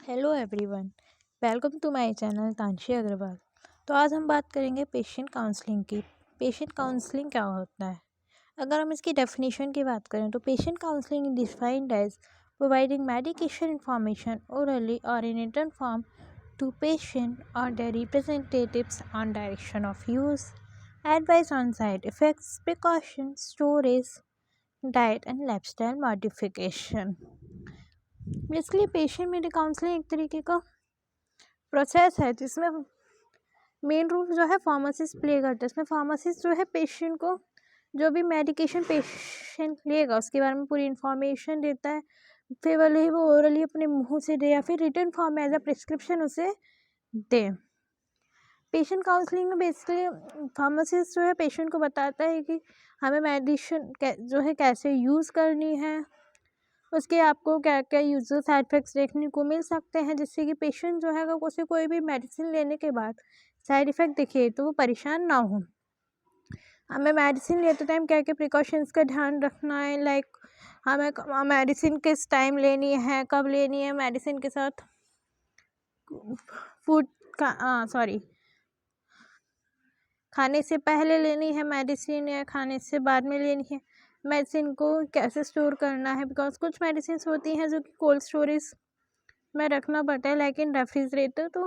Hello everyone, welcome to my channel Tanshi Agrawal. तो आज हम बात करेंगे पेशेंट काउंसलिंग की। पेशेंट काउंसलिंग क्या होता है? अगर हम इसकी डेफिनेशन की बात करें तो patient counselling is defined as providing medication information orally or in written form to patient or their representatives on direction of use, advice on side effects, precautions, storage, diet and lifestyle modification। Basically patient medical counselling एक तरीके का process है जिसमें main role जो है pharmacist play करता है। इसमें फार्मासिस्ट जो है पेशेंट को जो भी मेडिकेशन पेशेंट लेगा उसके बारे में पूरी इन्फॉर्मेशन देता है। फिर भले ही वो ओरली अपने मुंह से दे या फिर रिटन फॉर्म में एज अ प्रिस्क्रिप्शन उसे दे। पेशेंट काउंसलिंग में बेसिकली फार्मासिस्ट जो है पेशेंट को बताता है कि हमें मेडिसिन जो है कैसे यूज़ करनी है, उसके आपको क्या क्या यूजर साइड इफ़ेक्ट्स देखने को मिल सकते हैं, जिससे कि पेशेंट जो है अगर उसे कोई भी मेडिसिन लेने के बाद साइड इफ़ेक्ट दिखे तो वो परेशान ना हो। हमें मेडिसिन लेते टाइम क्या क्या प्रिकॉशंस का ध्यान रखना है, लाइक हमें मेडिसिन किस टाइम लेनी है, कब लेनी है, मेडिसिन के साथ फूड का खाने से पहले लेनी है मेडिसिन या खाने से बाद में लेनी है, मेडिसिन को कैसे स्टोर करना है, बिकॉज कुछ मेडिसिन होती हैं जो कि कोल्ड स्टोरेज में रखना पड़ता है लेकिन रेफ्रिजरेटर तो।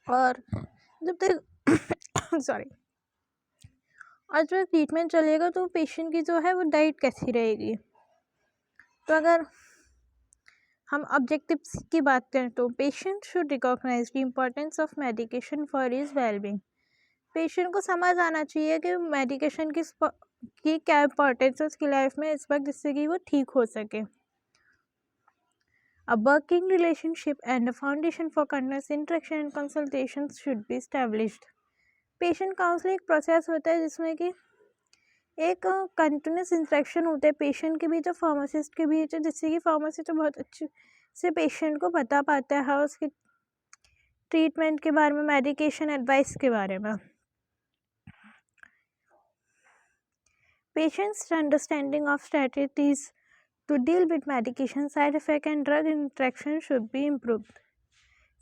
और जब तक सॉरी और जो ट्रीटमेंट चलेगा तो पेशेंट की जो है वो डाइट कैसी रहेगी। तो अगर हम ऑब्जेक्टिव्स की बात करें तो patient should recognise the importance of medication for his wellbeing. Patient को समझ आना चाहिए कि मेडिकेशन की क्या इम्पोर्टेंस है उसकी लाइफ में इस वक्त, जिससे कि वो ठीक हो सके। A working relationship and a foundation for continuous interaction and consultations should be established. Patient counselling एक प्रोसेस होता है जिसमें कि एक कंटिन्यूस इंटरेक्शन होता है पेशेंट के बीच और फार्मासिस्ट के बीच, जिससे कि फार्मासिस्ट बहुत अच्छे से पेशेंट को बता पाता है उसके ट्रीटमेंट के बारे में, मेडिकेशन एडवाइस के बारे में। Patients understanding of strategies to deal with medication side effect and drug interaction should be improved.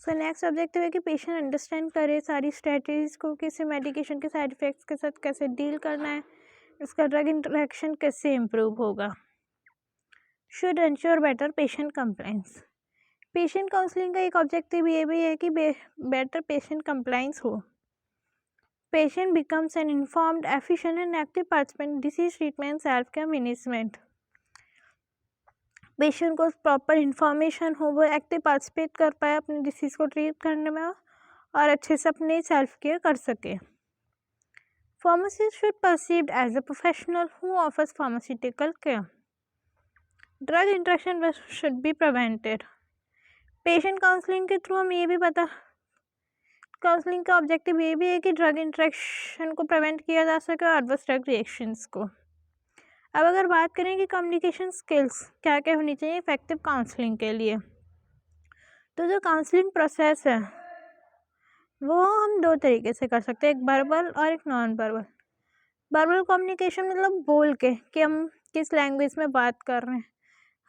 So next objective है कि पेशेंट अंडरस्टैंड करे सारी स्ट्रेटजीज को, किसी मेडिकेशन के साइड इफ़ेक्ट्स के साथ कैसे डील करना है, इसका ड्रग इंटरेक्शन कैसे इम्प्रूव होगा। Should ensure better patient compliance. Patient counselling का एक ऑब्जेक्टिव ये भी है कि बेटर पेशेंट कंप्लाइंस हो। Patient becomes N informed, efficient and active participant disease treatment self care management. Patient को प्रॉपर इन्फॉर्मेशन हो, वो एक्टिव पार्टिसिपेट कर पाए अपने डिसीज़ को ट्रीट करने में और अच्छे से अपनी सेल्फ केयर कर सके। Pharmacist should perceived as a professional who offers pharmaceutical care. Drug interaction should be prevented. Patient counselling के थ्रू हम ये भी काउंसलिंग का ऑब्जेक्टिव ये भी है कि ड्रग इंटरेक्शन को प्रिवेंट किया जा सके और एडवर्स ड्रग रिएक्शंस को। अब अगर बात करें कि कम्युनिकेशन स्किल्स क्या क्या होनी चाहिए इफ़ेक्टिव काउंसलिंग के लिए, तो जो काउंसलिंग प्रोसेस है वो हम दो तरीके से कर सकते हैं, एक वर्बल और एक नॉन वर्बल। वर्बल कम्युनिकेशन मतलब बोल के कि हम किस लैंग्वेज में बात कर रहे हैं।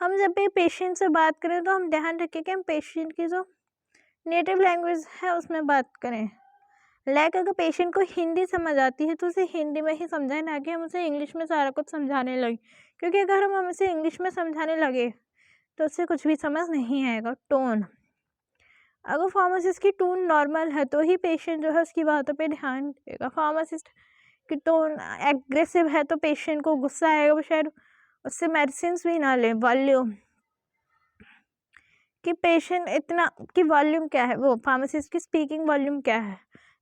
हम जब भी पेशेंट से बात करें तो हम ध्यान रखें कि हम पेशेंट की जो नेटिव लैंग्वेज है उसमें बात करें। लाइक अगर पेशेंट को हिंदी समझ आती है तो उसे हिंदी में ही समझाएं, ना कि हम उसे इंग्लिश में सारा कुछ समझाने लगे, क्योंकि अगर हम उसे इंग्लिश में समझाने लगे तो उससे कुछ भी समझ नहीं आएगा। टोन, अगर फार्मासिस्ट की टोन नॉर्मल है तो ही पेशेंट जो है उसकी बातों पे ध्यान देगा। फार्मासिस्ट की टोन एग्रेसिव है तो पेशेंट को गुस्सा आएगा, वो शायद उससे मेडिसिन भी ना ले। वॉल्यूम, कि पेशेंट इतना कि वॉल्यूम क्या है, वो फार्मासिस्ट की स्पीकिंग वॉल्यूम क्या है,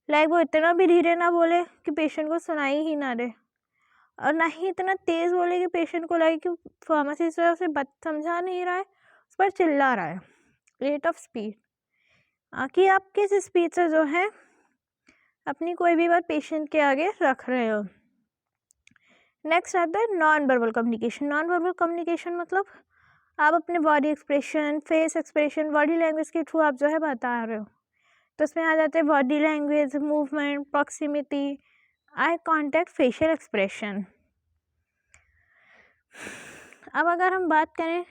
लाइक वो इतना भी धीरे ना बोले कि पेशेंट को सुनाई ही ना दे, और ना ही इतना तेज़ बोले कि पेशेंट को लगे कि फार्मासिस्ट जो है उसे बात समझा नहीं रहा है, उस पर चिल्ला रहा है। रेट ऑफ स्पीड, कि आप किस स्पीड से जो है अपनी कोई भी बात पेशेंट के आगे रख रहे हो। नेक्स्ट आता है non verbal communication. Non verbal communication मतलब आप अपने body expression, face expression, body language के थ्रू आप जो है बता रहे हो। तो इसमें आ जाते हैं body language, movement, proximity, eye contact, facial expression. अब अगर हम बात करें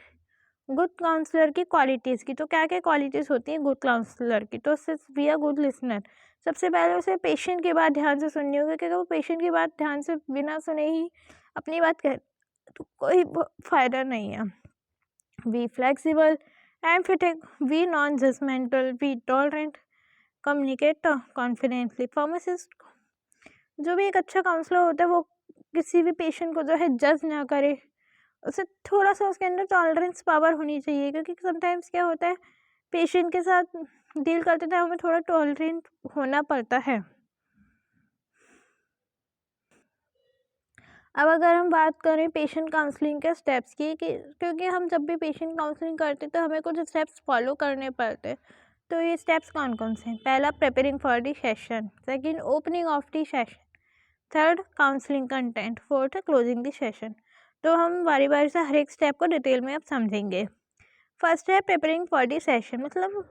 गुड काउंसलर की क्वालिटीज़ की, तो क्या क्या क्वालिटीज़ होती हैं गुड काउंसलर की? तो बी अ गुड लिसनर। सबसे पहले उसे पेशेंट की बात ध्यान से सुननी होगी, क्योंकि वो पेशेंट की बात ध्यान से बिना सुने ही अपनी बात कह तो कोई फ़ायदा नहीं है। Be flexible, empathic, be non judgemental, be tolerant, communicate confidently. Pharmacist जो भी एक अच्छा काउंसलर होता है वो किसी भी पेशेंट को जो है जज ना करे, उसे थोड़ा सा उसके अंदर टॉलरेंस पावर होनी चाहिए, क्योंकि समटाइम्स क्या होता है पेशेंट के साथ डील करते टाइम हमें थोड़ा टॉलरेंट होना पड़ता है। अब अगर हम बात करें पेशेंट काउंसलिंग के स्टेप्स की, कि क्योंकि हम जब भी पेशेंट काउंसलिंग करते तो हमें कुछ स्टेप्स फॉलो करने पड़ते हैं। तो ये स्टेप्स कौन कौन से हैं? पहला, preparing for the session. Second, opening of the session. Third, counselling content. Fourth, closing the session. तो हम बारी बारी से हर एक स्टेप को डिटेल में अब समझेंगे। फर्स्ट है प्रिपेयरिंग फॉर द सेशन, मतलब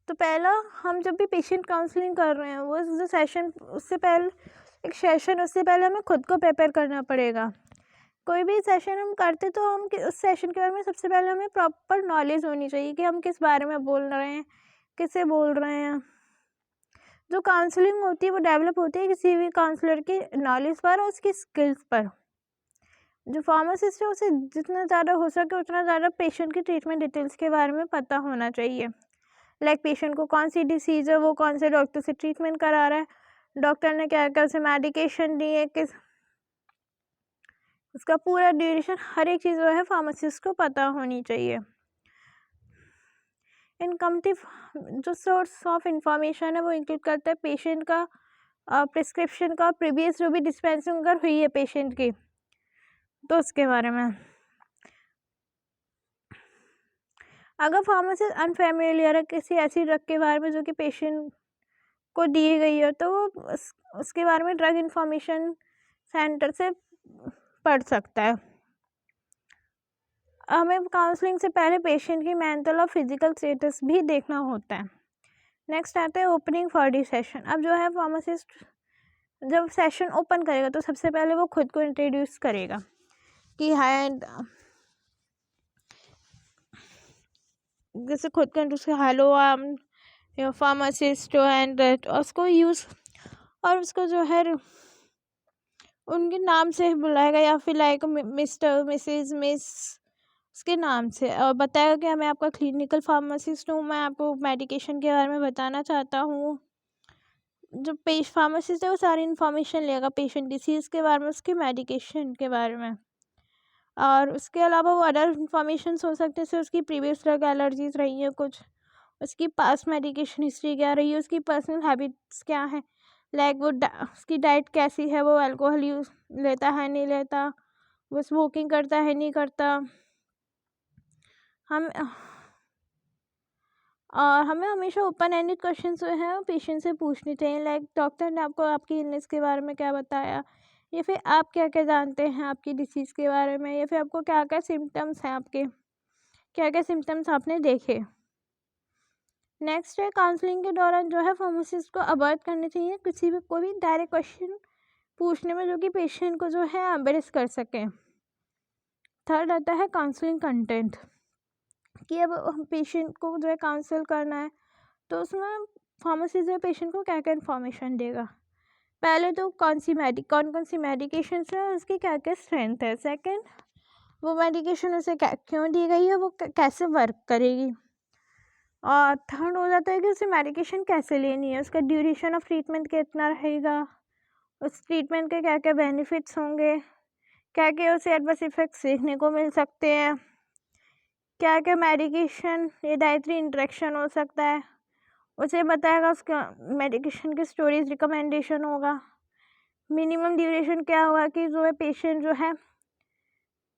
तो पहला, हम जब भी पेशेंट काउंसलिंग कर रहे हैं वो जो सेशन उससे पहले एक सेशन उससे पहले हमें खुद को प्रिपेयर करना पड़ेगा। कोई भी सेशन हम करते तो हम उस सेशन के बारे में सबसे पहले हमें प्रॉपर नॉलेज होनी चाहिए कि हम किस बारे में बोल रहे हैं, किससे बोल रहे हैं। जो काउंसलिंग होती है वो डेवलप होती है किसी भी काउंसलर की नॉलेज पर और उसकी स्किल्स पर। जो फार्मासिस्ट है उसे जितना ज़्यादा हो सके उतना ज़्यादा पेशेंट की ट्रीटमेंट डिटेल्स के बारे में पता होना चाहिए। लाइक पेशेंट को कौन सी डिसीज़ है, वो कौन से डॉक्टर से ट्रीटमेंट करा रहा है, डॉक्टर ने क्या क्या उसे मेडिकेशन दी है, किस उसका पूरा ड्यूरेशन, हर एक चीज़ जो है फार्मासिस्ट को पता होनी चाहिए। इनकम्प्लीट जो सोर्स ऑफ इंफॉर्मेशन है वो इंक्लूड करता है पेशेंट का प्रिस्क्रिप्शन का, प्रीवियस जो भी डिस्पेंसिंग अगर हुई है पेशेंट की तो उसके बारे में। अगर फार्मासिस्ट अनफेमिलियर है किसी ऐसी ड्रग के बारे में जो कि पेशेंट को दी गई है तो वो उसके बारे में ड्रग इंफॉर्मेशन सेंटर से पढ़ सकता है। हमें काउंसलिंग से पहले पेशेंट की मेंटल और फिजिकल स्टेटस भी देखना होता है। नेक्स्ट आता है ओपनिंग फॉर दी सेशन। अब जो है फार्मासिस्ट जब सेशन ओपन करेगा तो सबसे पहले वो खुद को इंट्रोड्यूस करेगा कि हाय, जैसे खुद को introduce, hello I am pharmacist and उसको यूज़ और उसको जो है उनके नाम से बुलाएगा या फिर लाइक मिस्टर, मिसेज, मिस, उसके नाम से, और बताएगा कि मैं आपका क्लिनिकल फार्मासिस्ट हूँ, मैं आपको मेडिकेशन के बारे में बताना चाहता हूँ। जो फार्मासिस्ट है वो सारी इन्फॉर्मेशन लेगा पेशेंट डिसीज़ के बारे में, उसके मेडिकेशन के बारे में, और उसके अलावा वो अदर इन्फॉर्मेशन हो सकते हैं जैसे उसकी प्रीवियस ड्रग एलर्जीज रही हैं कुछ, उसकी पास्ट मेडिकेशन हिस्ट्री क्या रही है, उसकी पर्सनल हैबिट्स क्या है, लाइक वो उसकी डाइट कैसी है, वो अल्कोहल यूज़ लेता है नहीं लेता, वो स्मोकिंग करता है नहीं करता। हम और हमें हमेशा ओपन एंडेड क्वेश्चन जो हैं पेशेंट से पूछने चाहिए, लाइक डॉक्टर ने आपको आपकी इलनेस के बारे में क्या बताया, या फिर आप क्या क्या जानते हैं आपकी डिसीज़ के बारे में, या फिर आपको क्या क्या सिम्टम्स हैं, आपके क्या क्या सिम्टम्स आपने देखे। नेक्स्ट है काउंसलिंग के दौरान जो है फार्मासिस्ट को अवॉइड करने चाहिए किसी भी कोई भी डायरेक्ट क्वेश्चन पूछने में जो कि पेशेंट को जो है एम्बेरस कर सके। थर्ड आता है काउंसलिंग कंटेंट, कि अब हम पेशेंट को जो है काउंसल करना है तो उसमें फार्मासिस्ट जो है पेशेंट को क्या क्या इन्फॉर्मेशन देगा। पहले तो कौन कौन सी मेडिकेशन है और उसकी क्या क्या स्ट्रेंथ है। सेकंड, वो मेडिकेशन उसे क्यों दी गई है, वो कैसे वर्क करेगी। और थर्ड हो जाता है कि उसे मेडिकेशन कैसे लेनी है, उसका ड्यूरेशन ऑफ ट्रीटमेंट कितना रहेगा, उस ट्रीटमेंट के क्या क्या बेनिफिट्स होंगे, क्या क्या उसे एडवर्स इफेक्ट्स देखने को मिल सकते हैं, क्या क्या मेडिकेशन या डाइटरी इंटरेक्शन हो सकता है, उसे बताएगा उसका मेडिकेशन की स्टोरेज रिकमेंडेशन होगा, मिनिमम ड्यूरेशन क्या होगा कि जो है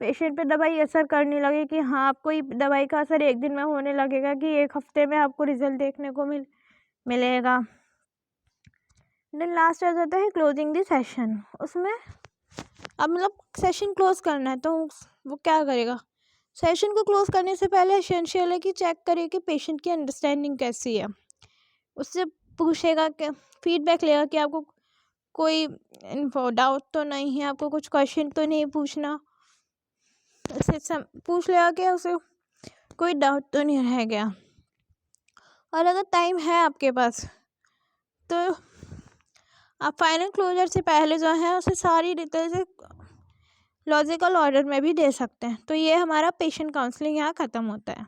पेशेंट पे दवाई असर करने लगे, कि हाँ आपको दवाई का असर एक दिन में होने लगेगा कि एक हफ्ते में आपको रिजल्ट देखने को मिलेगा। देन लास्ट आ जाता है क्लोजिंग द सेशन। उसमें अब मतलब सेशन क्लोज करना है तो वो क्या करेगा, सेशन को क्लोज करने से पहले एसेंशियल है कि चेक करे कि पेशेंट की अंडरस्टैंडिंग कैसी है, उससे पूछेगा कि फीडबैक लेगा कि आपको कोई डाउट तो नहीं है, आपको कुछ क्वेश्चन तो नहीं पूछना, उससे पूछ लिया कि उसे कोई डाउट तो नहीं रह गया। और अगर टाइम है आपके पास तो आप फाइनल क्लोजर से पहले जो है उसे सारी डिटेल्स लॉजिकल ऑर्डर में भी दे सकते हैं। तो ये हमारा पेशेंट काउंसलिंग यहाँ ख़त्म होता है।